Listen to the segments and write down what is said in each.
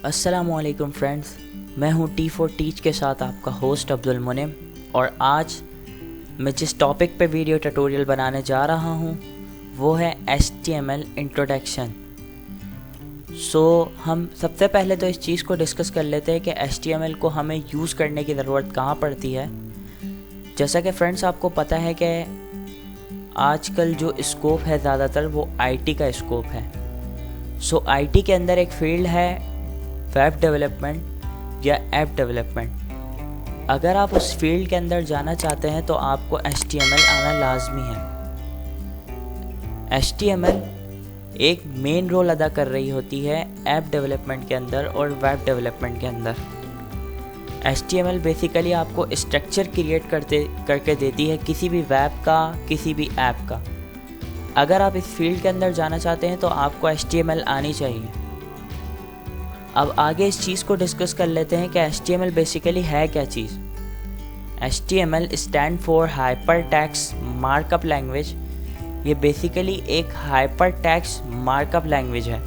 अस्सलामुअलैकुम फ्रेंड्स, मैं हूं टी फॉर टीच के साथ आपका होस्ट अब्दुल मुनिम। और आज मैं जिस टॉपिक पे वीडियो ट्यूटोरियल बनाने जा रहा हूं वो है HTML इंट्रोडक्शन। हम सबसे पहले तो इस चीज़ को डिस्कस कर लेते हैं कि HTML को हमें यूज़ करने की ज़रूरत कहाँ पड़ती है। जैसा कि फ्रेंड्स आपको पता है कि आजकल जो स्कोप है ज़्यादातर वो IT का स्कोप है। IT के अंदर एक फील्ड है वेब डेवलपमेंट या ऐप डेवलपमेंट। अगर आप उस फील्ड के अंदर जाना चाहते हैं तो आपको HTML आना लाजमी है। HTML एक मेन रोल अदा कर रही होती है ऐप डेवलपमेंट के अंदर और वेब डेवलपमेंट के अंदर। HTML बेसिकली आपको स्ट्रक्चर क्रिएट करके देती है किसी भी वेब का, किसी भी ऐप का। अगर आप इस फील्ड के अंदर जाना चाहते हैं तो आपको HTML आनी चाहिए। अब आगे इस चीज़ को डिस्कस कर लेते हैं कि HTML बेसिकली है क्या चीज़। HTML stand for hyper text markup language. ये बेसिकली एक हाइपर टेक्स्ट मार्कअप लैंग्वेज है।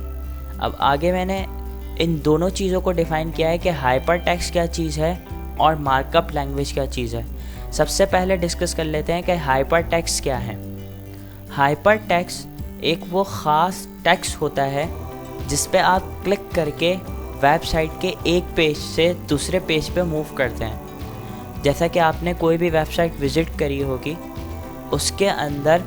अब आगे मैंने इन दोनों चीज़ों को डिफ़ाइन किया है कि हाइपर टेक्स्ट क्या चीज़ है और मार्कअप लैंग्वेज क्या चीज़ है। सबसे पहले डिस्कस कर लेते हैं कि हाइपर टेक्स्ट क्या है। हाइपर टेक्स्ट एक वो ख़ास टेक्स्ट होता है जिस पे आप क्लिक करके वेबसाइट के एक पेज से दूसरे पेज पे मूव करते हैं। जैसा कि आपने कोई भी वेबसाइट विज़िट करी होगी, उसके अंदर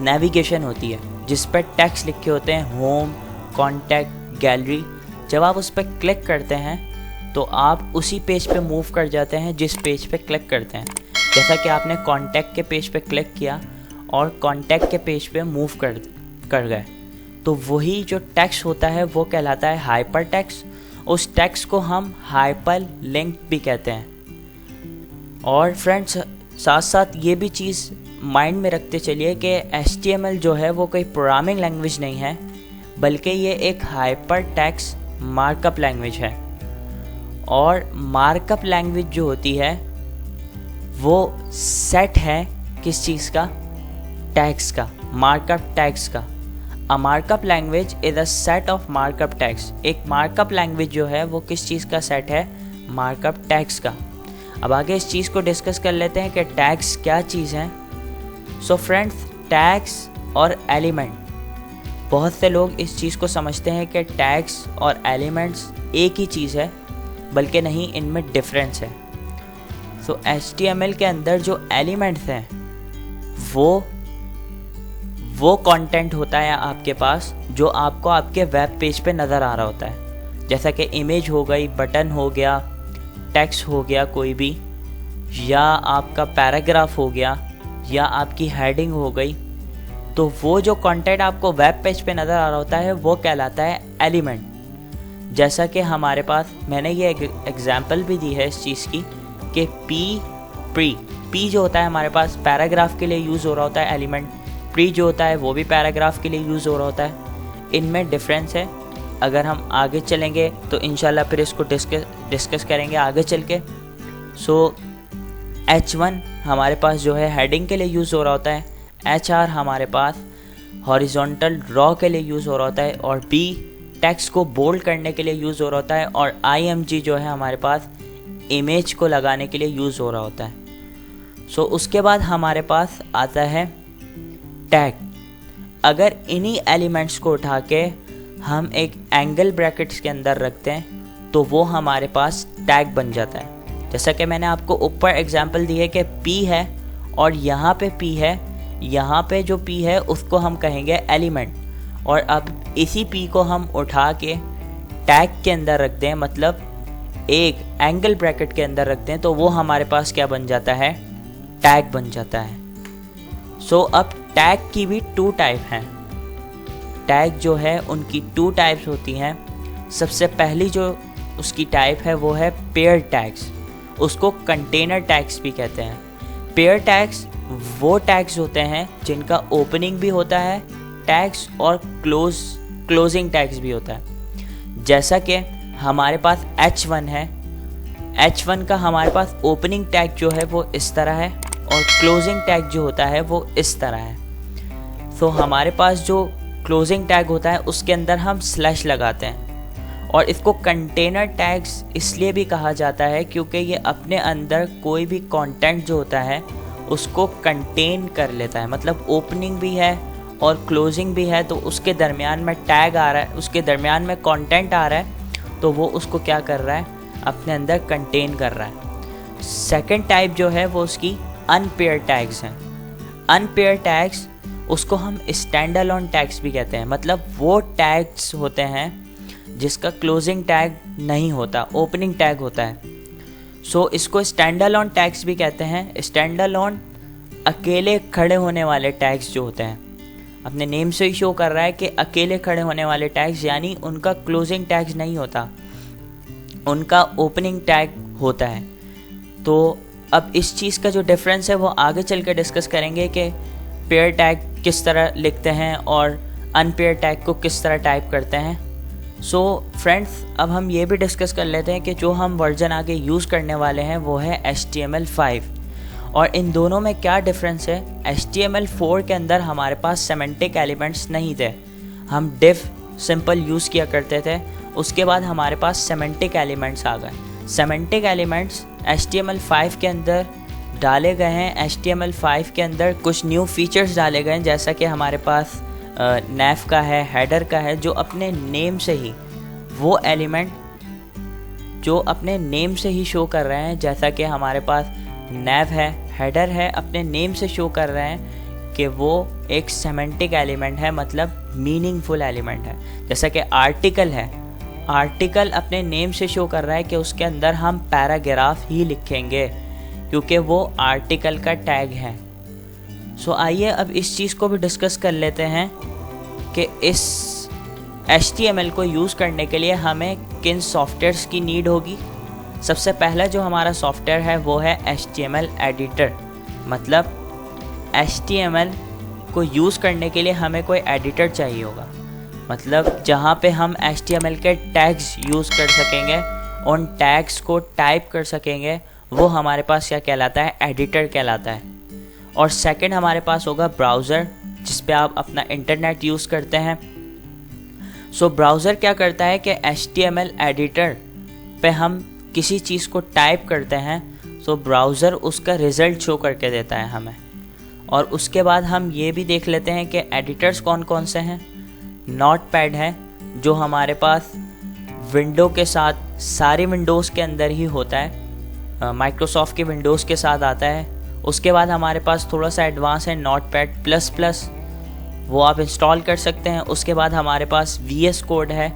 नेविगेशन होती है जिस पर टेक्स्ट लिखे होते हैं होम, कॉन्टैक्ट, गैलरी। जब आप उस पर क्लिक करते हैं तो आप उसी पेज पे मूव कर जाते हैं जिस पेज पे क्लिक करते हैं। जैसा कि आपने कॉन्टैक्ट के पेज पे क्लिक किया और कॉन्टैक्ट के पेज पे मूव कर गए, तो वही जो टेक्स्ट होता है वो कहलाता है हाइपर टेक्स्ट। उस टेक्स्ट को हम हाइपर लिंक भी कहते हैं। और फ्रेंड्स साथ साथ ये भी चीज़ माइंड में रखते चलिए कि HTML जो है वो कोई प्रोग्रामिंग लैंग्वेज नहीं है, बल्कि ये एक हाइपर टेक्स्ट मार्कअप लैंग्वेज है। और मार्कअप लैंग्वेज जो होती है वो सेट है किस चीज़ का? टैग्स का, मार्कअप टैग्स का। A markup language is a set of markup tags। एक मार्कअप लैंग्वेज जो है वो किस चीज़ का सेट है? मार्कअप टैग्स का। अब आगे इस चीज़ को डिस्कस कर लेते हैं कि टैग्स क्या चीज़ हैं। सो फ्रेंड्स, टैग्स और एलिमेंट, बहुत से लोग इस चीज़ को समझते हैं कि टैग्स और एलिमेंट्स एक ही चीज़ है, बल्कि नहीं, इनमें डिफरेंस है। सो HTML के अंदर जो एलिमेंट्स हैं वो कंटेंट होता है आपके पास जो आपको आपके वेब पेज पे नज़र आ रहा होता है। जैसा कि इमेज हो गई, बटन हो गया, टेक्स्ट हो गया कोई भी, या आपका पैराग्राफ हो गया, या आपकी हेडिंग हो गई। तो वो जो कंटेंट आपको वेब पेज पे नज़र आ रहा होता है वो कहलाता है एलिमेंट। जैसा कि हमारे पास, मैंने ये एग्जांपल भी दी है इस चीज़ की कि पी जो होता है हमारे पास पैराग्राफ के लिए यूज़ हो रहा होता है एलिमेंट। प्री जो होता है वो भी पैराग्राफ के लिए यूज़ हो रहा होता है। इनमें डिफरेंस है। अगर हम आगे चलेंगे तो इंशाल्लाह फिर इसको डिस्कस करेंगे आगे चल के। H1 हमारे पास जो है हेडिंग के लिए यूज़ हो रहा होता है। HR हमारे पास हॉरिजॉन्टल ड्रॉ के लिए यूज़ हो रहा होता है। और B टेक्स्ट को बोल्ड करने के लिए यूज़ हो रहा होता है। और IMG जो है हमारे पास इमेज को लगाने के लिए यूज़ हो रहा होता है। उसके बाद हमारे पास आता है टैग। अगर इन्हीं एलिमेंट्स को उठा के हम एक एंगल ब्रैकेट्स के अंदर रखते हैं तो वो हमारे पास टैग बन जाता है। जैसा कि मैंने आपको ऊपर एग्जांपल दी है कि P है और यहाँ पे P है, यहाँ पे जो P है उसको हम कहेंगे एलिमेंट। और अब इसी P को हम उठा के टैग के अंदर रखते हैं, मतलब एक एंगल ब्रैकेट के अंदर रखते हैं, तो वो हमारे पास क्या बन जाता है? टैग बन जाता है। अब टैग की भी 2 टाइप हैं। टैग जो है उनकी 2 टाइप्स होती हैं। सबसे पहली जो उसकी टाइप है वो है पेयर टैग्स। उसको कंटेनर टैग्स भी कहते हैं। पेयर टैग्स वो टैग्स होते हैं जिनका ओपनिंग भी होता है टैग्स और क्लोजिंग टैग्स भी होता है। जैसा कि हमारे पास H1 है, H1 का हमारे पास ओपनिंग टैग जो है वो इस तरह है और क्लोजिंग टैग जो होता है वो इस तरह है। तो हमारे पास जो क्लोजिंग टैग होता है उसके अंदर हम स्लैश लगाते हैं। और इसको कंटेनर टैग्स इसलिए भी कहा जाता है क्योंकि ये अपने अंदर कोई भी कंटेंट जो होता है उसको कंटेन कर लेता है, मतलब ओपनिंग भी है और क्लोजिंग भी है, तो उसके दरमियान में टैग आ रहा है, उसके दरमियान में कंटेंट आ रहा है, तो वो उसको क्या कर रहा है, अपने अंदर कंटेन कर रहा है। सेकंड टाइप जो है वो उसकी अनपेयर टैग्स हैं। अनपेयर टैग्स उसको हम स्टैंड अलोन टैग्स भी कहते हैं, मतलब वो टैग्स होते हैं जिसका क्लोजिंग टैग नहीं होता, ओपनिंग टैग होता है। सो इसको स्टैंड अलोन टैग्स भी कहते हैं। स्टैंड अलोन अकेले खड़े होने वाले टैग्स जो होते हैं, अपने नेम से ही शो कर रहा है कि अकेले खड़े होने वाले टैग्स, यानी उनका क्लोजिंग टैग्स नहीं होता, उनका ओपनिंग टैग होता है। तो अब इस चीज़ का जो डिफरेंस है वो आगे चल कर डिस्कस करेंगे कि पेयर टैग किस तरह लिखते हैं और अनपेयर टैग को किस तरह टाइप करते हैं। सो फ्रेंड्स, अब हम ये भी डिस्कस कर लेते हैं कि जो हम वर्जन आगे यूज़ करने वाले हैं वो है HTML5, और इन दोनों में क्या डिफरेंस है। HTML4 के अंदर हमारे पास सेमेंटिक एलिमेंट्स नहीं थे, हम डिव सिंपल यूज़ किया करते थे, उसके बाद हमारे पास सेमेंटिक एलिमेंट्स आ गए। सेमेंटिक एलिमेंट्स HTML5 के अंदर डाले गए हैं। HTML5 के अंदर कुछ न्यू फीचर्स डाले गए हैं, जैसा कि हमारे पास नैव का है, हेडर का है, जो अपने नेम से ही वो एलिमेंट जो अपने नेम से ही शो कर रहे हैं, जैसा कि हमारे पास नैव है, हेडर है, अपने नेम से शो कर रहे हैं कि वो एक सेमेंटिक एलिमेंट है, मतलब मीनिंगफुल एलिमेंट है। जैसा कि आर्टिकल है, आर्टिकल अपने नेम से शो कर रहा है कि उसके अंदर हम पैराग्राफ ही लिखेंगे क्योंकि वो आर्टिकल का टैग है। सो आइए अब इस चीज़ को भी डिस्कस कर लेते हैं कि इस HTML को यूज़ करने के लिए हमें किन सॉफ्टवेयर्स की नीड होगी। सबसे पहला जो हमारा सॉफ्टवेयर है वो है HTML एडिटर, मतलब HTML को यूज़ करने के लिए हमें कोई एडिटर चाहिए होगा, मतलब जहाँ पे हम HTML के टैग्स यूज़ कर सकेंगे, उन टैग्स को टाइप कर सकेंगे, वो हमारे पास क्या कहलाता है, एडिटर कहलाता है। और सेकंड हमारे पास होगा ब्राउज़र, जिस पे आप अपना इंटरनेट यूज़ करते हैं। सो ब्राउज़र क्या करता है कि HTML एडिटर पे हम किसी चीज़ को टाइप करते हैं, सो ब्राउज़र उसका रिज़ल्ट शो करके देता है हमें। और उसके बाद हम ये भी देख लेते हैं कि एडिटर्स कौन कौन से हैं। नोटपैड है जो हमारे पास विंडो के साथ, सारी विंडोज़ के अंदर ही होता है, माइक्रोसॉफ्ट के विंडोज़ के साथ आता है। उसके बाद हमारे पास थोड़ा सा एडवांस है नोटपैड प्लस, वो आप इंस्टॉल कर सकते हैं। उसके बाद हमारे पास VS कोड है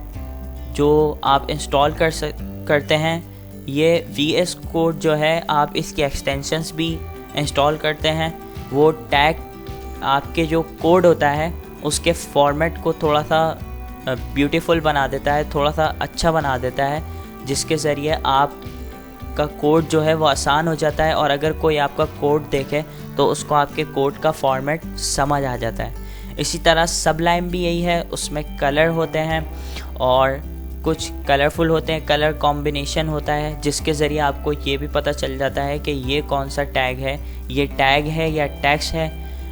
जो आप इंस्टॉल करते हैं। ये VS कोड जो है आप इसकी एक्सटेंशंस भी इंस्टॉल करते हैं। वो टैग आपके जो कोड होता है उसके फॉर्मेट को थोड़ा सा ब्यूटीफुल बना देता है, थोड़ा सा अच्छा बना देता है, जिसके ज़रिए आप का कोड जो है वो आसान हो जाता है, और अगर कोई आपका कोड देखे तो उसको आपके कोड का फॉर्मेट समझ आ जाता है। इसी तरह सबलाइम भी यही है, उसमें कलर होते हैं और कुछ कलरफुल होते हैं, कलर कॉम्बिनेशन होता है, जिसके ज़रिए आपको ये भी पता चल जाता है कि ये कौन सा टैग है, ये टैग है या टेक्स्ट है।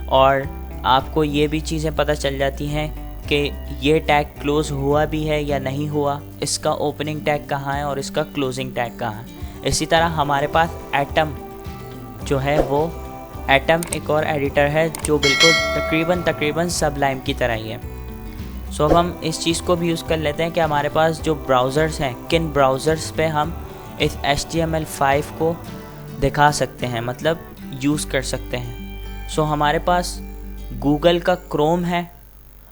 और आपको ये भी चीज़ें पता चल जाती हैं कि ये टैग क्लोज़ हुआ भी है या नहीं हुआ, इसका ओपनिंग टैग कहाँ है और इसका क्लोजिंग टैग कहाँ है। इसी तरह हमारे पास एटम जो है, वो एटम एक और एडिटर है जो बिल्कुल तकरीबन सबलाइम की तरह ही है। सो अब हम इस चीज़ को भी यूज़ कर लेते हैं कि हमारे पास जो ब्राउज़र्स हैं, किन ब्राउज़र्स पे हम इस HTML5 को दिखा सकते हैं, मतलब यूज़ कर सकते हैं। सो हमारे पास गूगल का क्रोम है,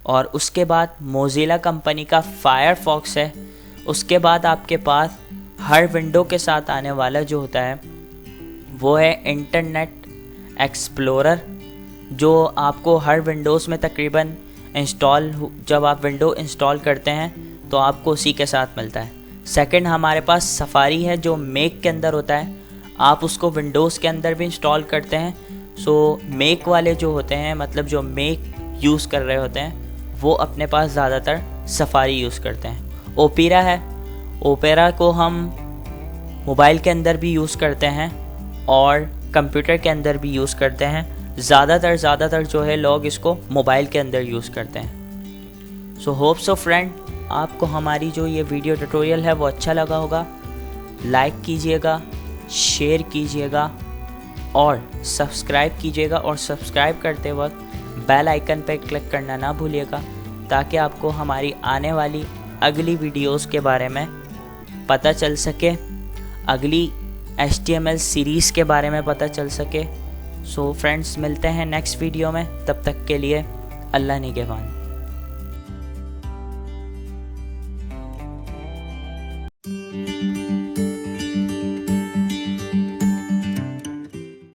और उसके बाद मोज़िला कंपनी का फायरफॉक्स है। उसके बाद आपके पास हर विंडो के साथ आने वाला जो होता है वो है इंटरनेट एक्सप्लोरर, जो आपको हर विंडोज़ में तकरीबन जब आप विंडो इंस्टॉल करते हैं तो आपको उसी के साथ मिलता है। सेकंड हमारे पास सफारी है जो मेक के अंदर होता है, आप उसको विंडोज़ के अंदर भी इंस्टॉल करते हैं। सो मेक वाले जो होते हैं, मतलब जो मेक यूज़ कर रहे होते हैं, वो अपने पास ज़्यादातर सफारी यूज़ करते हैं। ओपेरा है, ओपेरा को हम मोबाइल के अंदर भी यूज़ करते हैं और कंप्यूटर के अंदर भी यूज़ करते हैं। ज़्यादातर जो है लोग इसको मोबाइल के अंदर यूज़ करते हैं। सो होप सो फ्रेंड, आपको हमारी जो ये वीडियो ट्यूटोरियल है वो अच्छा लगा होगा। लाइक कीजिएगा, शेयर कीजिएगा और सब्सक्राइब कीजिएगा, और सब्सक्राइब करते वक्त बेल आइकन पर क्लिक करना ना भूलिएगा, ताकि आपको हमारी आने वाली अगली वीडियोस के बारे में पता चल सके, अगली HTML सीरीज़ के बारे में पता चल सके। सो फ्रेंड्स, मिलते हैं नेक्स्ट वीडियो में, तब तक के लिए अल्लाह निगहबान।